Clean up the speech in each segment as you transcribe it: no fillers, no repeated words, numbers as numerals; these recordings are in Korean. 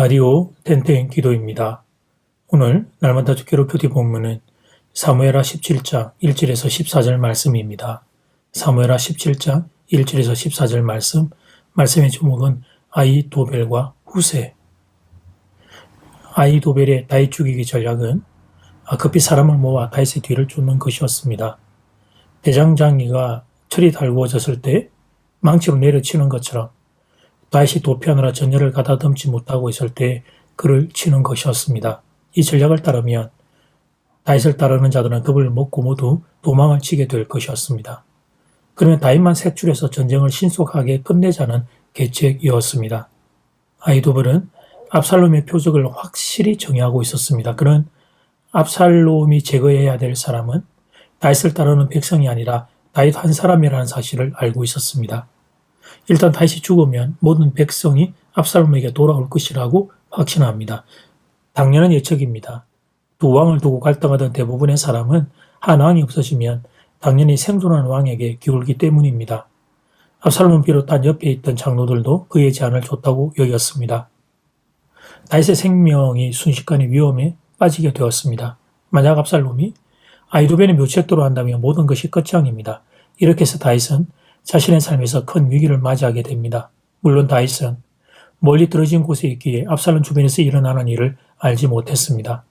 라디오 텐텐 기도입니다. 오늘 날마다 주기로 표디 본문은 사무엘하 17장 1절에서 14절 말씀입니다. 사무엘하 17장 1절에서 14절 말씀의 제목은 아히도벨과 후세. 아히도벨의 다윗 죽이기 전략은 급히 사람을 모아 다윗의 뒤를 쫓는 것이었습니다. 대장장이가 철이 달구어졌을 때 망치로 내려치는 것처럼 다윗이 도피하느라 전열을 가다듬지 못하고 있을 때 그를 치는 것이었습니다. 이 전략을 따르면 다윗을 따르는 자들은 겁을 먹고 모두 도망을 치게 될 것이었습니다. 그러면 다윗만 색출해서 전쟁을 신속하게 끝내자는 계책이었습니다. 아히도벨은 압살롬의 표적을 확실히 정의하고 있었습니다. 그는 압살롬이 제거해야 될 사람은 다윗을 따르는 백성이 아니라 다윗 한 사람이라는 사실을 알고 있었습니다. 일단 다윗이 죽으면 모든 백성이 압살롬에게 돌아올 것이라고 확신합니다. 당연한 예측입니다. 두 왕을 두고 갈등하던 대부분의 사람은 한 왕이 없어지면 당연히 생존하는 왕에게 기울기 때문입니다. 압살롬을 비롯한 옆에 있던 장로들도 그의 제안을 좋다고 여겼습니다. 다윗의 생명이 순식간에 위험에 빠지게 되었습니다. 만약 압살롬이 아히도벨의 묘책대로 한다면 모든 것이 끝장입니다. 이렇게 해서 다윗은 자신의 삶에서 큰 위기를 맞이하게 됩니다. 물론 다윗은 멀리 떨어진 곳에 있기에 압살롬 주변에서 일어나는 일을 알지 못했습니다.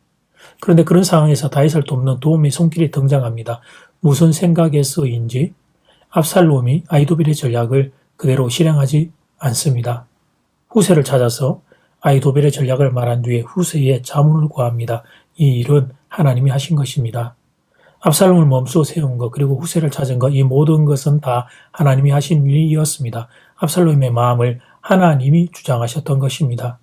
그런데 그런 상황에서 다윗을 돕는 도움의 손길이 등장합니다. 무슨 생각에서인지 압살롬이 아히도벨의 전략을 그대로 실행하지 않습니다. 후세를 찾아서 아히도벨의 전략을 말한 뒤에 후세의 자문을 구합니다. 이 일은 하나님이 하신 것입니다. 압살롬을 멈춰 세운 것, 그리고 후세를 찾은 것, 이 모든 것은 다 하나님이 하신 일이었습니다. 압살롬의 마음을 하나님이 주장하셨던 것입니다.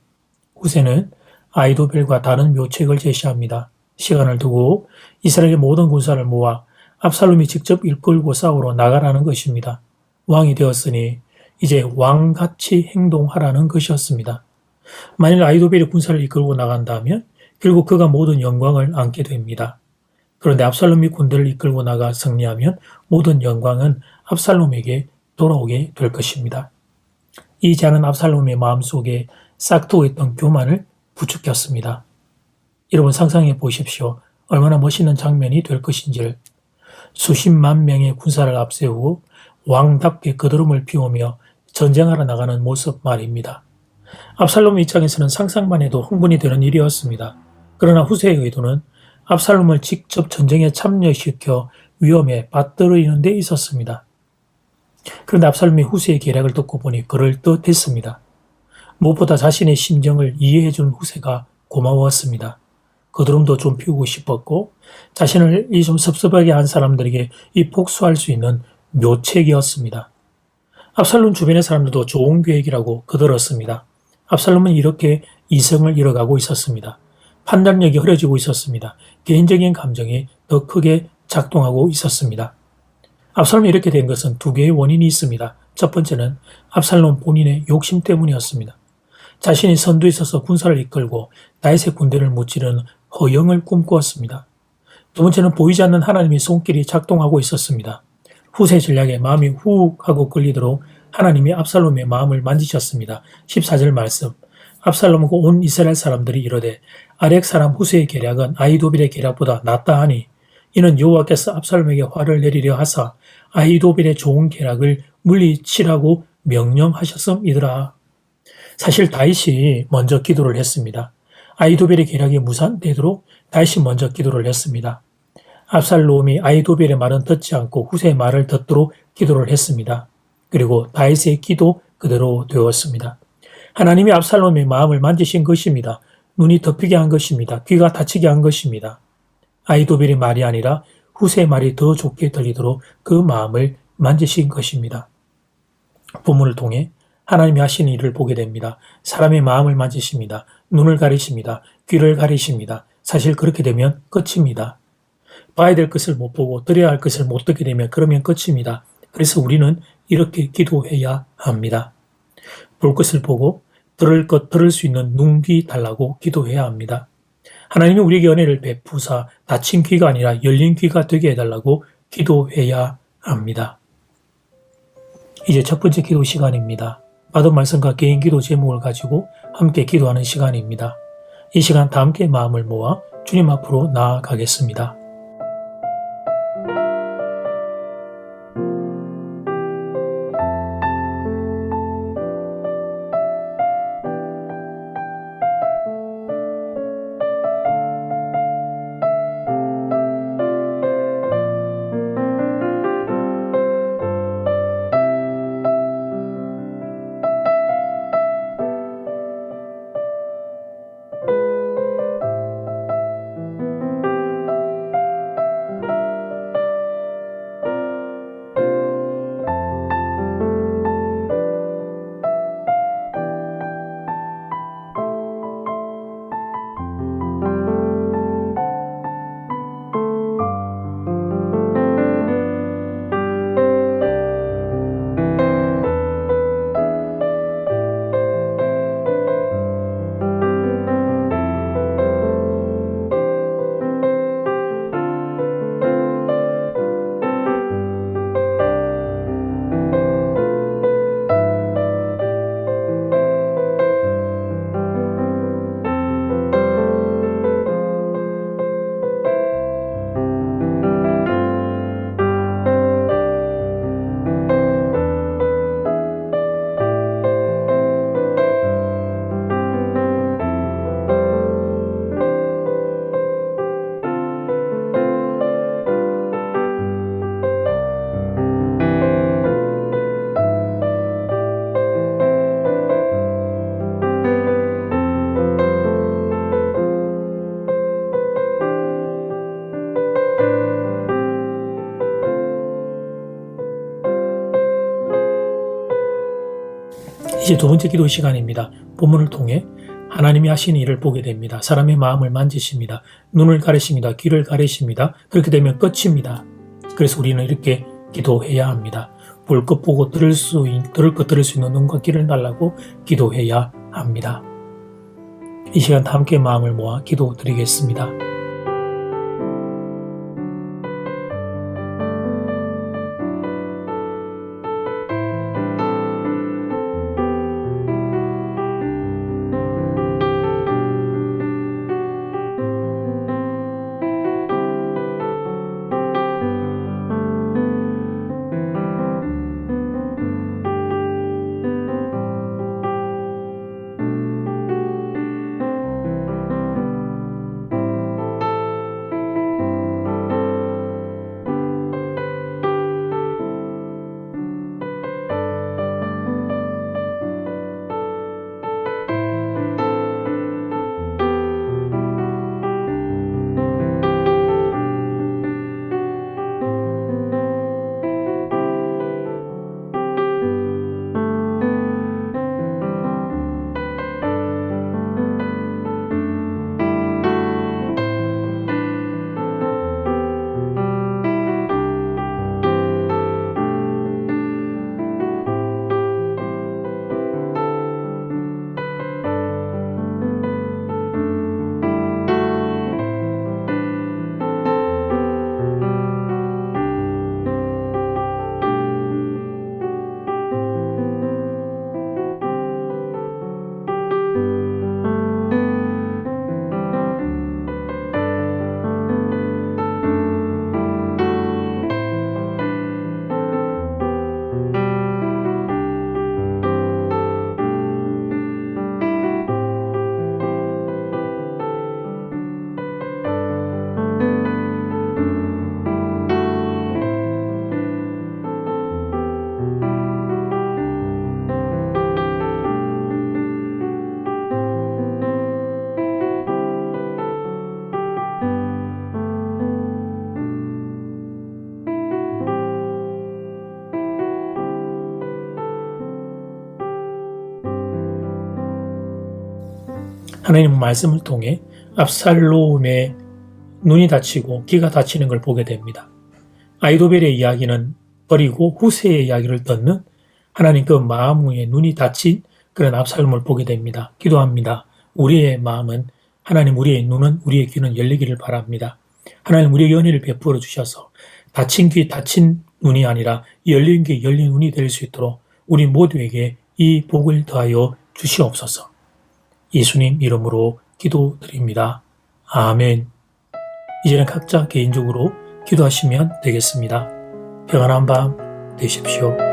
후세는 아히도벨과 다른 묘책을 제시합니다. 시간을 두고 이스라엘의 모든 군사를 모아 압살롬이 직접 이끌고 싸우러 나가라는 것입니다. 왕이 되었으니 이제 왕같이 행동하라는 것이었습니다. 만일 아히도벨이 군사를 이끌고 나간다면 결국 그가 모든 영광을 안게 됩니다. 그런데 압살롬이 군대를 이끌고 나가 승리하면 모든 영광은 압살롬에게 돌아오게 될 것입니다. 이 제안은 압살롬의 마음속에 싹트고 있던 교만을 부추겼습니다. 여러분 상상해 보십시오. 얼마나 멋있는 장면이 될 것인지를. 수십만 명의 군사를 앞세우고 왕답게 거드름을 피우며 전쟁하러 나가는 모습 말입니다. 압살롬 입장에서는 상상만 해도 흥분이 되는 일이었습니다. 그러나 후세의 의도는 압살롬을 직접 전쟁에 참여시켜 위험에 빠뜨리는 데 있었습니다. 그런데 압살롬이 후세의 계략을 듣고 보니 그럴듯했습니다. 무엇보다 자신의 심정을 이해해준 후세가 고마웠습니다. 거드름도 좀 피우고 싶었고 자신을 좀 섭섭하게 한 사람들에게 복수할 수 있는 묘책이었습니다. 압살롬 주변의 사람들도 좋은 계획이라고 거들었습니다. 압살롬은 이렇게 이성을 잃어가고 있었습니다. 판단력이 흐려지고 있었습니다. 개인적인 감정이 더 크게 작동하고 있었습니다. 압살롬이 이렇게 된 것은 두 개의 원인이 있습니다. 첫 번째는 압살롬 본인의 욕심 때문이었습니다. 자신이 선두에 서서 군사를 이끌고 다윗의 군대를 무찌르는 허영을 꿈꾸었습니다. 두 번째는 보이지 않는 하나님의 손길이 작동하고 있었습니다. 후세 전략에 마음이 훅 하고 끌리도록 하나님이 압살롬의 마음을 만지셨습니다. 14절 말씀. 압살롬과 온 이스라엘 사람들이 이르되 아렉 사람 후세의 계략은 아히도벨의 계략보다 낫다 하니 이는 여호와께서 압살롬에게 화를 내리려 하사 아히도벨의 좋은 계략을 물리치라고 명령하셨음이더라. 사실 다윗이 먼저 기도를 했습니다. 아히도벨의 계략이 무산되도록 다윗이 먼저 기도를 했습니다. 압살롬이 아히도벨의 말은 듣지 않고 후세의 말을 듣도록 기도를 했습니다. 그리고 다윗의 기도 그대로 되었습니다. 하나님이 압살롬의 마음을 만지신 것입니다. 눈이 덮이게 한 것입니다. 귀가 닫히게 한 것입니다. 아히도벨의 말이 아니라 후세의 말이 더 좋게 들리도록 그 마음을 만지신 것입니다. 본문을 통해 하나님이 하시는 일을 보게 됩니다. 사람의 마음을 만지십니다. 눈을 가리십니다. 귀를 가리십니다. 사실 그렇게 되면 끝입니다. 봐야 될 것을 못 보고 들어야 할 것을 못 듣게 되면 그러면 끝입니다. 그래서 우리는 이렇게 기도해야 합니다. 볼 것을 보고 들을 것 들을 수 있는 눈, 귀 달라고 기도해야 합니다. 하나님이 우리에게 은혜를 베푸사 닫힌 귀가 아니라 열린 귀가 되게 해달라고 기도해야 합니다. 이제 첫 번째 기도 시간입니다. 받은 말씀과 개인 기도 제목을 가지고 함께 기도하는 시간입니다. 이 시간 다 함께 마음을 모아 주님 앞으로 나아가겠습니다. 이제 두 번째 기도 시간입니다. 본문을 통해 하나님이 하시는 일을 보게 됩니다. 사람의 마음을 만지십니다. 눈을 가리십니다. 귀를 가리십니다. 그렇게 되면 끝입니다. 그래서 우리는 이렇게 기도해야 합니다. 볼 것 보고 들을 것 들을 수 있는 눈과 귀를 달라고 기도해야 합니다. 이 시간 다 함께 마음을 모아 기도드리겠습니다. 하나님은 말씀을 통해 압살롬의 눈이 다치고 귀가 다치는 걸 보게 됩니다. 아이도벨의 이야기는 버리고 후세의 이야기를 듣는 하나님 그 마음 위에 눈이 다친 그런 압살롬을 보게 됩니다. 기도합니다. 우리의 마음은 하나님, 우리의 눈은, 우리의 귀는 열리기를 바랍니다. 하나님, 우리의 연희를 베풀어 주셔서 다친 귀, 다친 눈이 아니라 열린 귀, 열린 눈이 될 수 있도록 우리 모두에게 이 복을 더하여 주시옵소서. 예수님 이름으로 기도드립니다. 아멘. 이제는 각자 개인적으로 기도하시면 되겠습니다. 평안한 밤 되십시오.